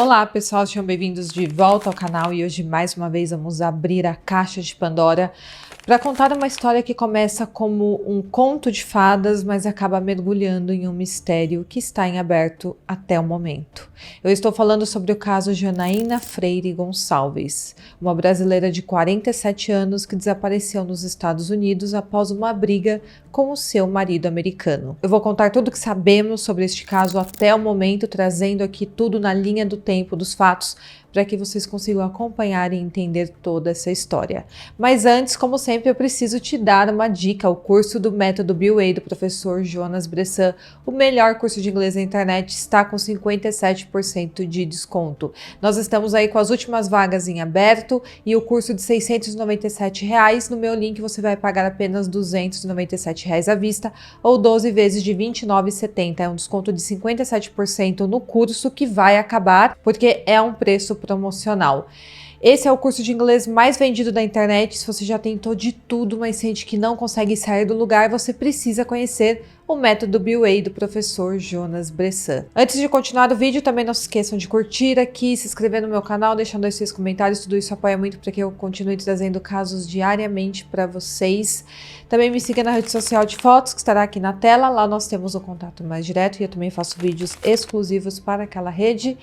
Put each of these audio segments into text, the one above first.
Olá pessoal, sejam bem-vindos de volta ao canal e hoje mais uma vez vamos abrir a caixa de Pandora para contar uma história que começa como um conto de fadas, mas acaba mergulhando em um mistério que está em aberto até o momento. Eu estou falando sobre o caso Janaína Freire Gonçalves, uma brasileira de 47 anos que desapareceu nos Estados Unidos após uma briga com o seu marido americano. Eu vou contar tudo o que sabemos sobre este caso até o momento, trazendo aqui tudo na linha do tempo dos fatos, para que vocês consigam acompanhar e entender toda essa história. Mas antes, como sempre, eu preciso te dar uma dica: o curso do Método BUA do professor Jonas Bressan, o melhor curso de inglês na internet, está com 57% de desconto. Nós estamos aí com as últimas vagas em aberto e o curso de R$ 697, no meu link você vai pagar apenas R$ 297 à vista ou 12 vezes de R$ 29,70. É um desconto de 57% no curso que vai acabar, porque é um preço promocional. Esse é o curso de inglês mais vendido da internet. Se você já tentou de tudo, mas sente que não consegue sair do lugar, você precisa conhecer o Método BUA do professor Jonas Bressan. Antes de continuar o vídeo, também não se esqueçam de curtir aqui, se inscrever no meu canal, deixando aí seus comentários, tudo isso apoia muito para que eu continue trazendo casos diariamente para vocês. Também me siga na rede social de fotos, que estará aqui na tela, lá nós temos o contato mais direto e eu também faço vídeos exclusivos para aquela rede.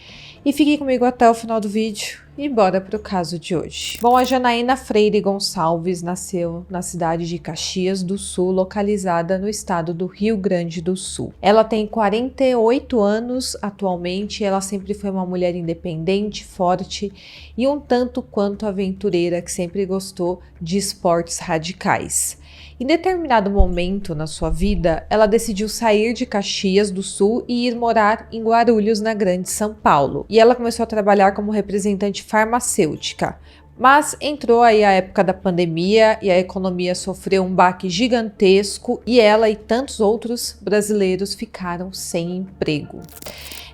E fique comigo até o final do vídeo e bora para o caso de hoje. Bom, a Janaína Freire Gonçalves nasceu na cidade de Caxias do Sul, localizada no estado do Rio Grande do Sul. Ela tem 48 anos atualmente, ela sempre foi uma mulher independente, forte e um tanto quanto aventureira, que sempre gostou de esportes radicais. Em determinado momento na sua vida, ela decidiu sair de Caxias do Sul e ir morar em Guarulhos, na Grande São Paulo. E ela começou a trabalhar como representante farmacêutica. Mas entrou aí a época da pandemia e a economia sofreu um baque gigantesco e ela e tantos outros brasileiros ficaram sem emprego.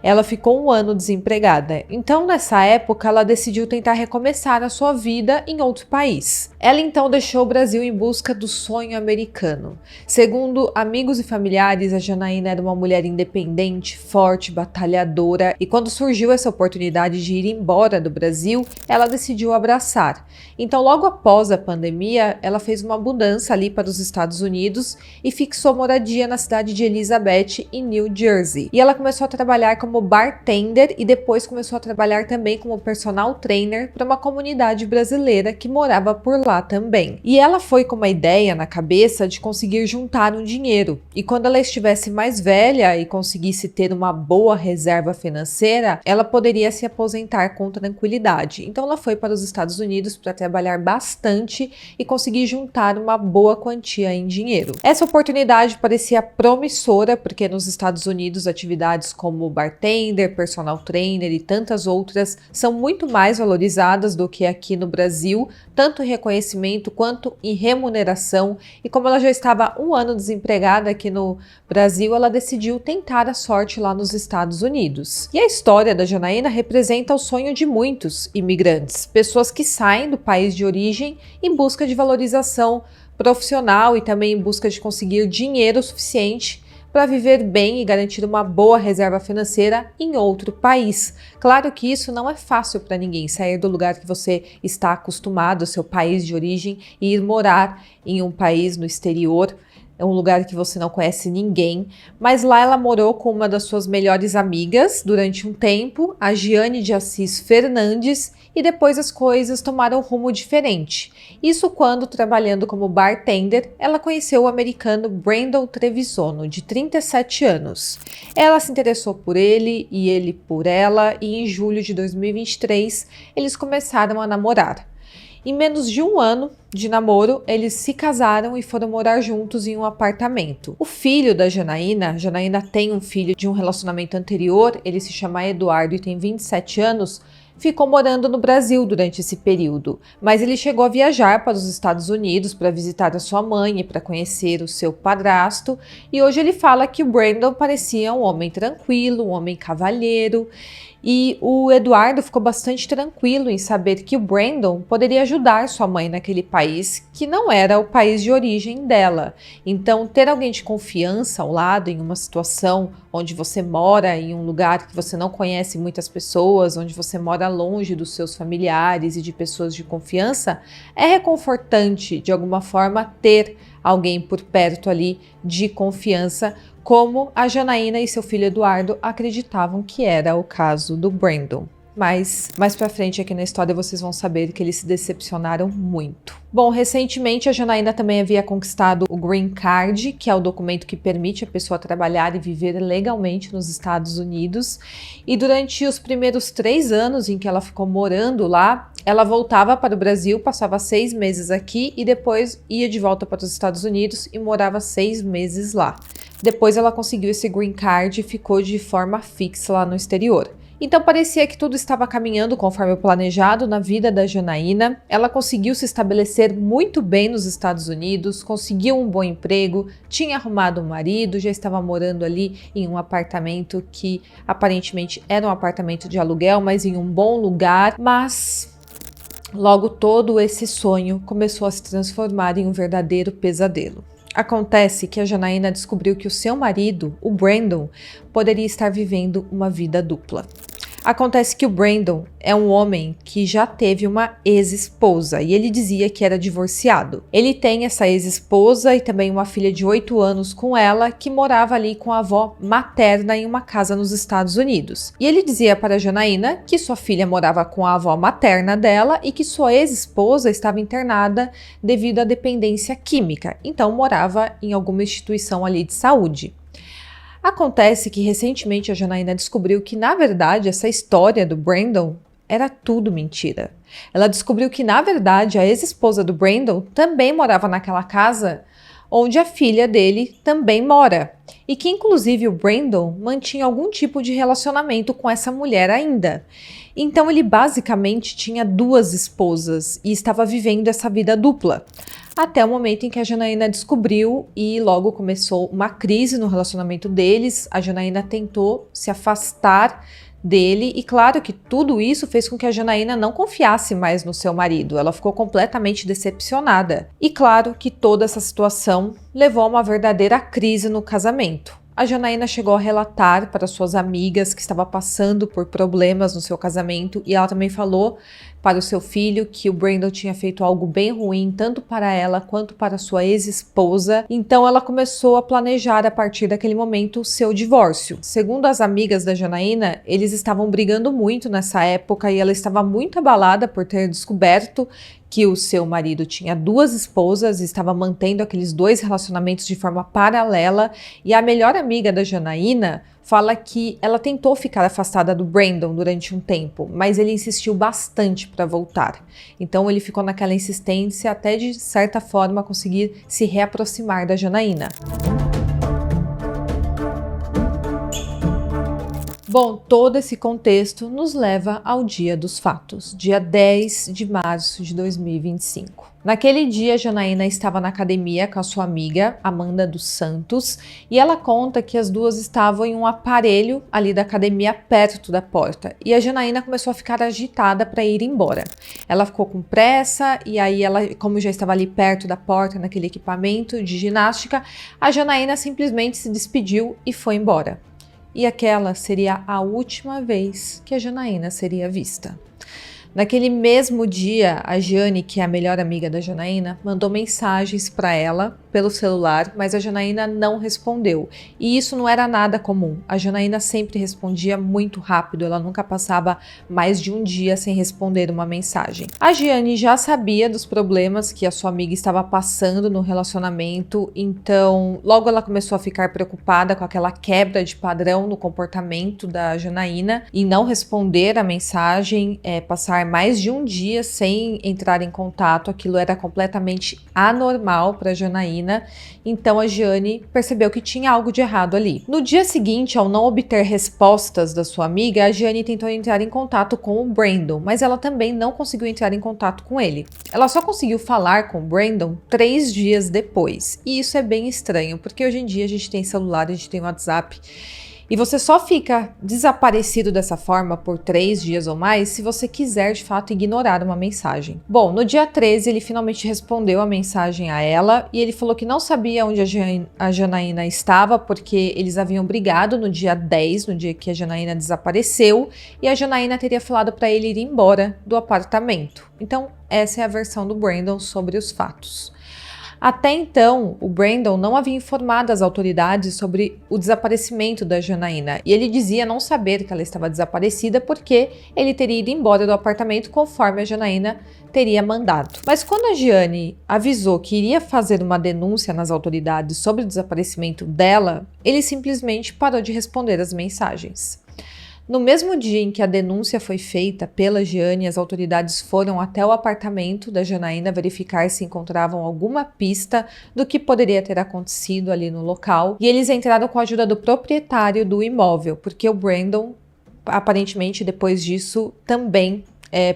Ela ficou um ano desempregada, então nessa época ela decidiu tentar recomeçar a sua vida em outro país. Ela então deixou o Brasil em busca do sonho americano. Segundo amigos e familiares, a Janaína era uma mulher independente, forte, batalhadora, e quando surgiu essa oportunidade de ir embora do Brasil, ela decidiu abraçar. Então logo após a pandemia, ela fez uma mudança ali para os Estados Unidos e fixou moradia na cidade de Elizabeth, em New Jersey. E ela começou a trabalhar como bartender e depois começou a trabalhar também como personal trainer para uma comunidade brasileira que morava por lá também. E ela foi com uma ideia na cabeça de conseguir juntar um dinheiro. E quando ela estivesse mais velha e conseguisse ter uma boa reserva financeira, ela poderia se aposentar com tranquilidade. Então ela foi para os Estados Unidos para trabalhar bastante e conseguir juntar uma boa quantia em dinheiro. Essa oportunidade parecia promissora, porque nos Estados Unidos atividades como bartender, personal trainer e tantas outras são muito mais valorizadas do que aqui no Brasil, tanto em reconhecimento quanto em remuneração. E como ela já estava um ano desempregada aqui no Brasil, ela decidiu tentar a sorte lá nos Estados Unidos. E a história da Janaína representa o sonho de muitos imigrantes, pessoas que saem do país de origem em busca de valorização profissional e também em busca de conseguir dinheiro suficiente para viver bem e garantir uma boa reserva financeira em outro país. Claro que isso não é fácil para ninguém, sair do lugar que você está acostumado, seu país de origem, e ir morar em um país no exterior. É um lugar que você não conhece ninguém, mas lá ela morou com uma das suas melhores amigas durante um tempo, a Giane de Assis Fernandes, e depois as coisas tomaram um rumo diferente. Isso quando, trabalhando como bartender, ela conheceu o americano Brandon Trevisono, de 37 anos. Ela se interessou por ele e ele por ela, e em julho de 2023 eles começaram a namorar. Em menos de um ano de namoro, eles se casaram e foram morar juntos em um apartamento. O filho da Janaína tem um filho de um relacionamento anterior, ele se chama Eduardo e tem 27 anos, ficou morando no Brasil durante esse período, mas ele chegou a viajar para os Estados Unidos para visitar a sua mãe e para conhecer o seu padrasto, e hoje ele fala que o Brandon parecia um homem tranquilo, um homem cavalheiro, E o Eduardo ficou bastante tranquilo em saber que o Brandon poderia ajudar sua mãe naquele país, que não era o país de origem dela. Então, ter alguém de confiança ao lado em uma situação onde você mora em um lugar que você não conhece muitas pessoas, onde você mora longe dos seus familiares e de pessoas de confiança, é reconfortante de alguma forma ter alguém por perto ali de confiança, como a Janaína e seu filho Eduardo acreditavam que era o caso do Brandon. Mas mais pra frente aqui na história vocês vão saber que eles se decepcionaram muito. Bom, recentemente a Janaína também havia conquistado o Green Card, que é o documento que permite a pessoa trabalhar e viver legalmente nos Estados Unidos. E durante os primeiros 3 anos em que ela ficou morando lá, ela voltava para o Brasil, passava 6 meses aqui e depois ia de volta para os Estados Unidos e morava 6 meses lá. Depois ela conseguiu esse Green Card e ficou de forma fixa lá no exterior. Então parecia que tudo estava caminhando conforme o planejado na vida da Janaína. Ela conseguiu se estabelecer muito bem nos Estados Unidos, conseguiu um bom emprego, tinha arrumado um marido, já estava morando ali em um apartamento que aparentemente era um apartamento de aluguel, mas em um bom lugar. Mas logo todo esse sonho começou a se transformar em um verdadeiro pesadelo. Acontece que a Janaína descobriu que o seu marido, o Brandon, poderia estar vivendo uma vida dupla. Acontece que o Brandon é um homem que já teve uma ex-esposa e ele dizia que era divorciado. Ele tem essa ex-esposa e também uma filha de 8 anos com ela que morava ali com a avó materna em uma casa nos Estados Unidos. E ele dizia para a Janaína que sua filha morava com a avó materna dela e que sua ex-esposa estava internada devido à dependência química, então morava em alguma instituição ali de saúde. Acontece que recentemente a Janaína descobriu que, na verdade, essa história do Brandon era tudo mentira. Ela descobriu que, na verdade, a ex-esposa do Brandon também morava naquela casa onde a filha dele também mora. E que, inclusive, o Brandon mantinha algum tipo de relacionamento com essa mulher ainda. Então, ele basicamente tinha 2 esposas e estava vivendo essa vida dupla. Até o momento em que a Janaína descobriu e logo começou uma crise no relacionamento deles. A Janaína tentou se afastar dele e claro que tudo isso fez com que a Janaína não confiasse mais no seu marido. Ela ficou completamente decepcionada. E claro que toda essa situação levou a uma verdadeira crise no casamento. A Janaína chegou a relatar para suas amigas que estava passando por problemas no seu casamento e ela também falou para o seu filho que o Brandon tinha feito algo bem ruim tanto para ela quanto para sua ex-esposa. Então ela começou a planejar a partir daquele momento o seu divórcio. Segundo as amigas da Janaína, eles estavam brigando muito nessa época e ela estava muito abalada por ter descoberto que o seu marido tinha 2 esposas e estava mantendo aqueles 2 relacionamentos de forma paralela. E a melhor amiga da Janaína fala que ela tentou ficar afastada do Brandon durante um tempo, mas ele insistiu bastante para voltar. Então ele ficou naquela insistência até de certa forma conseguir se reaproximar da Janaína. Bom, todo esse contexto nos leva ao dia dos fatos, dia 10 de março de 2025. Naquele dia, Janaína estava na academia com a sua amiga, Amanda dos Santos, e ela conta que as duas estavam em um aparelho ali da academia perto da porta. E a Janaína começou a ficar agitada para ir embora. Ela ficou com pressa e aí ela, como já estava ali perto da porta, naquele equipamento de ginástica, a Janaína simplesmente se despediu e foi embora. E aquela seria a última vez que a Janaína seria vista. Naquele mesmo dia, a Jane, que é a melhor amiga da Janaína, mandou mensagens para ela pelo celular, mas a Janaína não respondeu. E isso não era nada comum. A Janaína sempre respondia muito rápido, ela nunca passava mais de um dia sem responder uma mensagem. A Jane já sabia dos problemas que a sua amiga estava passando no relacionamento, então logo ela começou a ficar preocupada com aquela quebra de padrão no comportamento da Janaína e não responder a mensagem, passar mais de um dia sem entrar em contato. Aquilo era completamente anormal para Janaína. Então a Jane percebeu que tinha algo de errado ali. No dia seguinte, ao não obter respostas da sua amiga, a Jane tentou entrar em contato com o Brandon, mas ela também não conseguiu entrar em contato com ele. Ela só conseguiu falar com o Brandon 3 dias depois. E isso é bem estranho, porque hoje em dia a gente tem celular, a gente tem WhatsApp. E você só fica desaparecido dessa forma por 3 dias ou mais se você quiser de fato ignorar uma mensagem. Bom, no dia 13 ele finalmente respondeu a mensagem a ela e ele falou que não sabia onde a Janaína estava porque eles haviam brigado no dia 10, no dia que a Janaína desapareceu, e a Janaína teria falado para ele ir embora do apartamento. Então, essa é a versão do Brandon sobre os fatos. Até então, o Brandon não havia informado as autoridades sobre o desaparecimento da Janaína e ele dizia não saber que ela estava desaparecida porque ele teria ido embora do apartamento conforme a Janaína teria mandado. Mas quando a Gianni avisou que iria fazer uma denúncia nas autoridades sobre o desaparecimento dela, ele simplesmente parou de responder as mensagens. No mesmo dia em que a denúncia foi feita pela Gianni, as autoridades foram até o apartamento da Janaína verificar se encontravam alguma pista do que poderia ter acontecido ali no local. E eles entraram com a ajuda do proprietário do imóvel, porque o Brandon, aparentemente, depois disso, também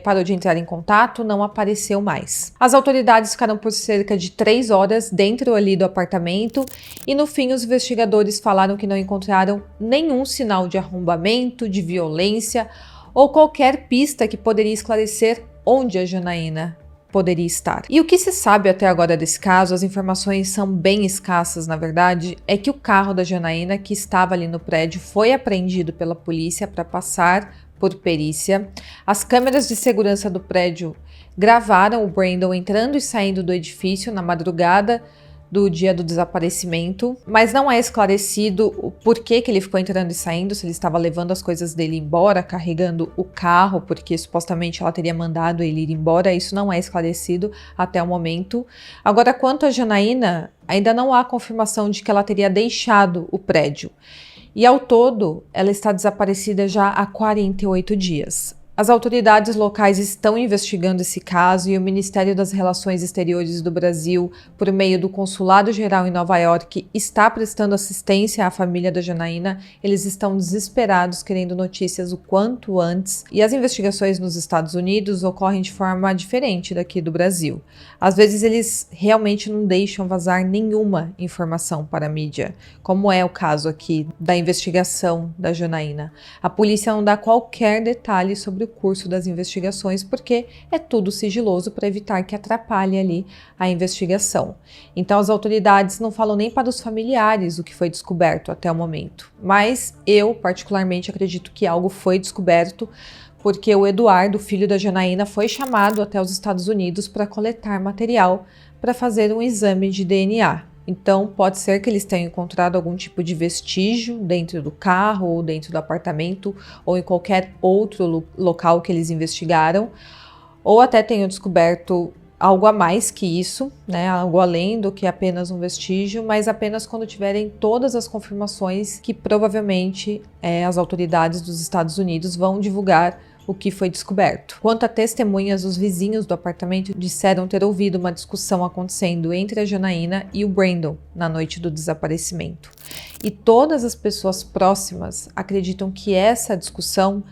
parou de entrar em contato, não apareceu mais. As autoridades ficaram por cerca de 3 horas dentro ali do apartamento e no fim os investigadores falaram que não encontraram nenhum sinal de arrombamento, de violência ou qualquer pista que poderia esclarecer onde a Janaína poderia estar. E o que se sabe até agora desse caso, as informações são bem escassas na verdade, é que o carro da Janaína que estava ali no prédio foi apreendido pela polícia para passar por perícia. As câmeras de segurança do prédio gravaram o Brandon entrando e saindo do edifício na madrugada do dia do desaparecimento, mas não é esclarecido o porquê que ele ficou entrando e saindo, se ele estava levando as coisas dele embora, carregando o carro, porque supostamente ela teria mandado ele ir embora, isso não é esclarecido até o momento. Agora, quanto a Janaína, ainda não há confirmação de que ela teria deixado o prédio. E ao todo, ela está desaparecida já há 48 dias. As autoridades locais estão investigando esse caso e o Ministério das Relações Exteriores do Brasil, por meio do Consulado Geral em Nova York, está prestando assistência à família da Janaína. Eles estão desesperados, querendo notícias o quanto antes. E as investigações nos Estados Unidos ocorrem de forma diferente daqui do Brasil. Às vezes eles realmente não deixam vazar nenhuma informação para a mídia, como é o caso aqui da investigação da Janaína. A polícia não dá qualquer detalhe sobre o curso das investigações, porque é tudo sigiloso para evitar que atrapalhe ali a investigação. Então as autoridades não falam nem para os familiares o que foi descoberto até o momento. Mas eu particularmente acredito que algo foi descoberto, porque o Eduardo, filho da Janaína, foi chamado até os Estados Unidos para coletar material para fazer um exame de DNA. Então, pode ser que eles tenham encontrado algum tipo de vestígio dentro do carro, ou dentro do apartamento, ou em qualquer outro local que eles investigaram, ou até tenham descoberto algo a mais que isso, né? Algo além do que apenas um vestígio, mas apenas quando tiverem todas as confirmações que provavelmente as autoridades dos Estados Unidos vão divulgar o que foi descoberto. Quanto a testemunhas, os vizinhos do apartamento disseram ter ouvido uma discussão acontecendo entre a Janaína e o Brandon na noite do desaparecimento. E todas as pessoas próximas acreditam que essa discussão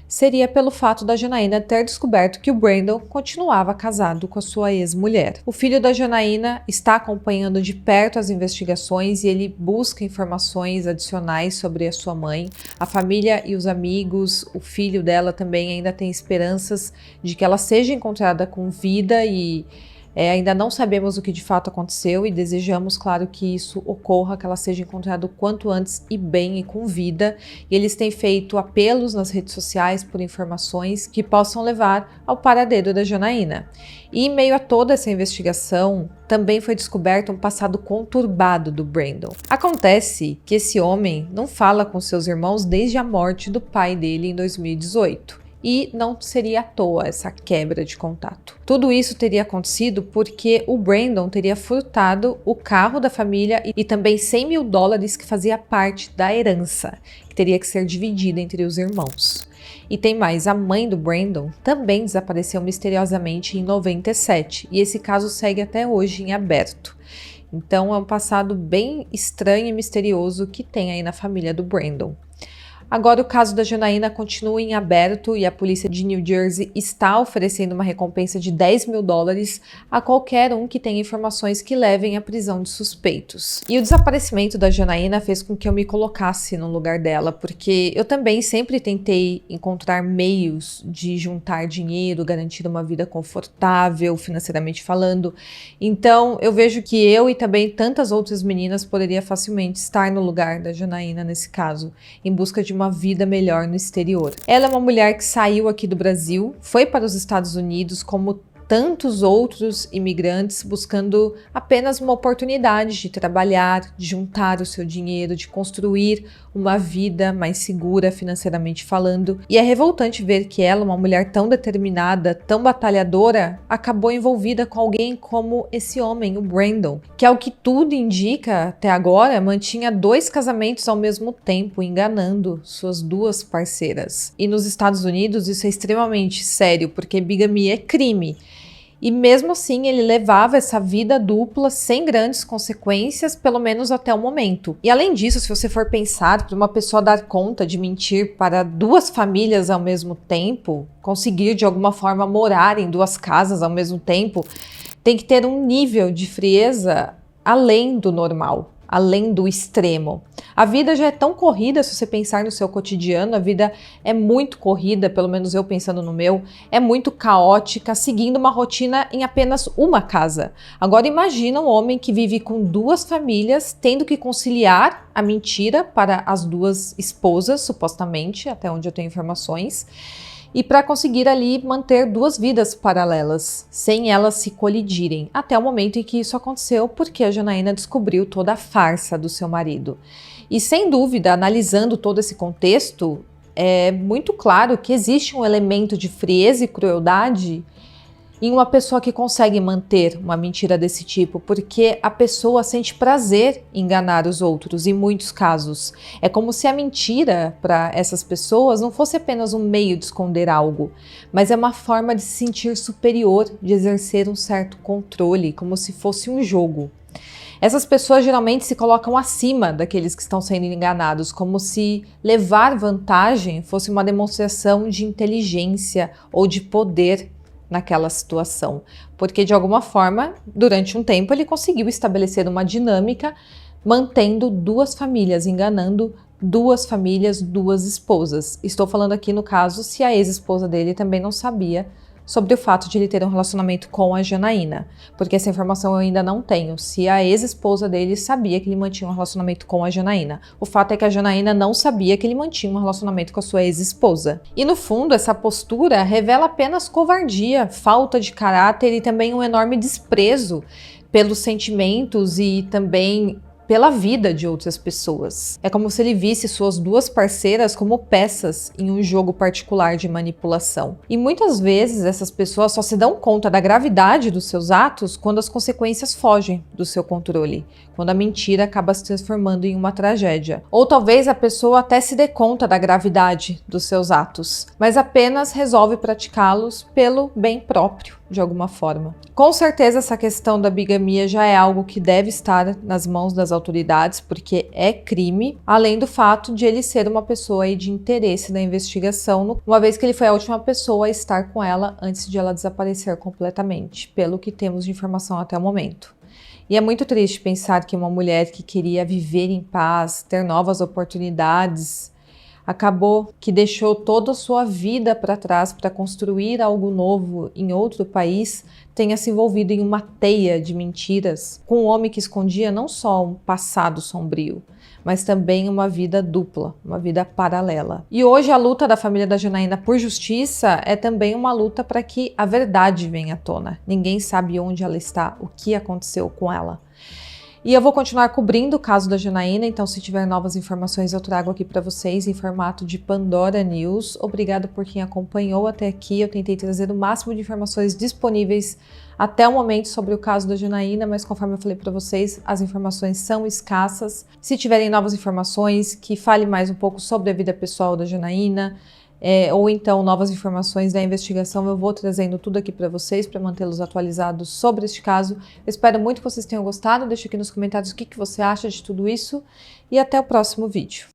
seria pelo fato da Janaína ter descoberto que o Brandon continuava casado com a sua ex-mulher. O filho da Janaína está acompanhando de perto as investigações e ele busca informações adicionais sobre a sua mãe. A família e os amigos, o filho dela também ainda tem esperanças de que ela seja encontrada com vida e ainda não sabemos o que de fato aconteceu e desejamos, claro, que isso ocorra, que ela seja encontrada o quanto antes e bem e com vida. E eles têm feito apelos nas redes sociais por informações que possam levar ao paradeiro da Janaína. E em meio a toda essa investigação, também foi descoberto um passado conturbado do Brandon. Acontece que esse homem não fala com seus irmãos desde a morte do pai dele em 2018. E não seria à toa essa quebra de contato. Tudo isso teria acontecido porque o Brandon teria furtado o carro da família e também $100 mil que fazia parte da herança, que teria que ser dividida entre os irmãos. E tem mais, a mãe do Brandon também desapareceu misteriosamente em 97 e esse caso segue até hoje em aberto. Então é um passado bem estranho e misterioso que tem aí na família do Brandon. Agora o caso da Janaína continua em aberto e a polícia de New Jersey está oferecendo uma recompensa de $10 mil a qualquer um que tenha informações que levem à prisão de suspeitos. E o desaparecimento da Janaína fez com que eu me colocasse no lugar dela, porque eu também sempre tentei encontrar meios de juntar dinheiro, garantir uma vida confortável, financeiramente falando. Então eu vejo que eu e também tantas outras meninas poderia facilmente estar no lugar da Janaína nesse caso, em busca de uma vida melhor no exterior. Ela é uma mulher que saiu aqui do Brasil, foi para os Estados Unidos como tantos outros imigrantes, buscando apenas uma oportunidade de trabalhar, de juntar o seu dinheiro, de construir uma vida mais segura financeiramente falando. E é revoltante ver que ela, uma mulher tão determinada, tão batalhadora, acabou envolvida com alguém como esse homem, o Brandon, que ao que tudo indica até agora, mantinha 2 casamentos ao mesmo tempo, enganando suas 2 parceiras. E nos Estados Unidos isso é extremamente sério, porque bigamia é crime. E mesmo assim ele levava essa vida dupla sem grandes consequências, pelo menos até o momento. E além disso, se você for pensar, para uma pessoa dar conta de mentir para 2 famílias ao mesmo tempo, conseguir de alguma forma morar em 2 casas ao mesmo tempo, tem que ter um nível de frieza além do normal, além do extremo. A vida já é tão corrida, se você pensar no seu cotidiano, a vida é muito corrida, pelo menos eu pensando no meu, é muito caótica, seguindo uma rotina em apenas uma casa. Agora imagina um homem que vive com 2 famílias, tendo que conciliar a mentira para as 2 esposas, supostamente, até onde eu tenho informações, e para conseguir ali manter 2 vidas paralelas, sem elas se colidirem, até o momento em que isso aconteceu, porque a Janaína descobriu toda a farsa do seu marido. E sem dúvida, analisando todo esse contexto, é muito claro que existe um elemento de frieza e crueldade em uma pessoa que consegue manter uma mentira desse tipo, porque a pessoa sente prazer em enganar os outros, em muitos casos. É como se a mentira, para essas pessoas, não fosse apenas um meio de esconder algo, mas é uma forma de se sentir superior, de exercer um certo controle, como se fosse um jogo. Essas pessoas geralmente se colocam acima daqueles que estão sendo enganados, como se levar vantagem fosse uma demonstração de inteligência ou de poder naquela situação, porque de alguma forma, durante um tempo, ele conseguiu estabelecer uma dinâmica mantendo 2 famílias, enganando 2 famílias, 2 esposas. Estou falando aqui no caso se a ex-esposa dele também não sabia sobre o fato de ele ter um relacionamento com a Janaína, porque essa informação eu ainda não tenho, se a ex-esposa dele sabia que ele mantinha um relacionamento com a Janaína. O fato é que a Janaína não sabia que ele mantinha um relacionamento com a sua ex-esposa. E no fundo, essa postura revela apenas covardia, falta de caráter e também um enorme desprezo pelos sentimentos e também pela vida de outras pessoas. É como se ele visse suas 2 parceiras como peças em um jogo particular de manipulação. E muitas vezes essas pessoas só se dão conta da gravidade dos seus atos quando as consequências fogem do seu controle, quando a mentira acaba se transformando em uma tragédia. Ou talvez a pessoa até se dê conta da gravidade dos seus atos, mas apenas resolve praticá-los pelo bem próprio, de alguma forma. Com certeza essa questão da bigamia já é algo que deve estar nas mãos das autoridades, porque é crime, além do fato de ele ser uma pessoa aí de interesse na investigação, uma vez que ele foi a última pessoa a estar com ela antes de ela desaparecer completamente, pelo que temos de informação até o momento. E é muito triste pensar que uma mulher que queria viver em paz, ter novas oportunidades, acabou que deixou toda a sua vida para trás para construir algo novo em outro país, tenha se envolvido em uma teia de mentiras com um homem que escondia não só um passado sombrio, mas também uma vida dupla, uma vida paralela. E hoje a luta da família da Janaína por justiça é também uma luta para que a verdade venha à tona. Ninguém sabe onde ela está, o que aconteceu com ela. E eu vou continuar cobrindo o caso da Janaína, então se tiver novas informações eu trago aqui para vocês em formato de Pandora News. Obrigado por quem acompanhou até aqui, eu tentei trazer o máximo de informações disponíveis até o momento sobre o caso da Janaína, mas conforme eu falei para vocês, as informações são escassas. Se tiverem novas informações, que fale mais um pouco sobre a vida pessoal da Janaína, ou então novas informações da investigação, eu vou trazendo tudo aqui para vocês, para mantê-los atualizados sobre este caso. Eu espero muito que vocês tenham gostado, deixa aqui nos comentários o que você acha de tudo isso e até o próximo vídeo.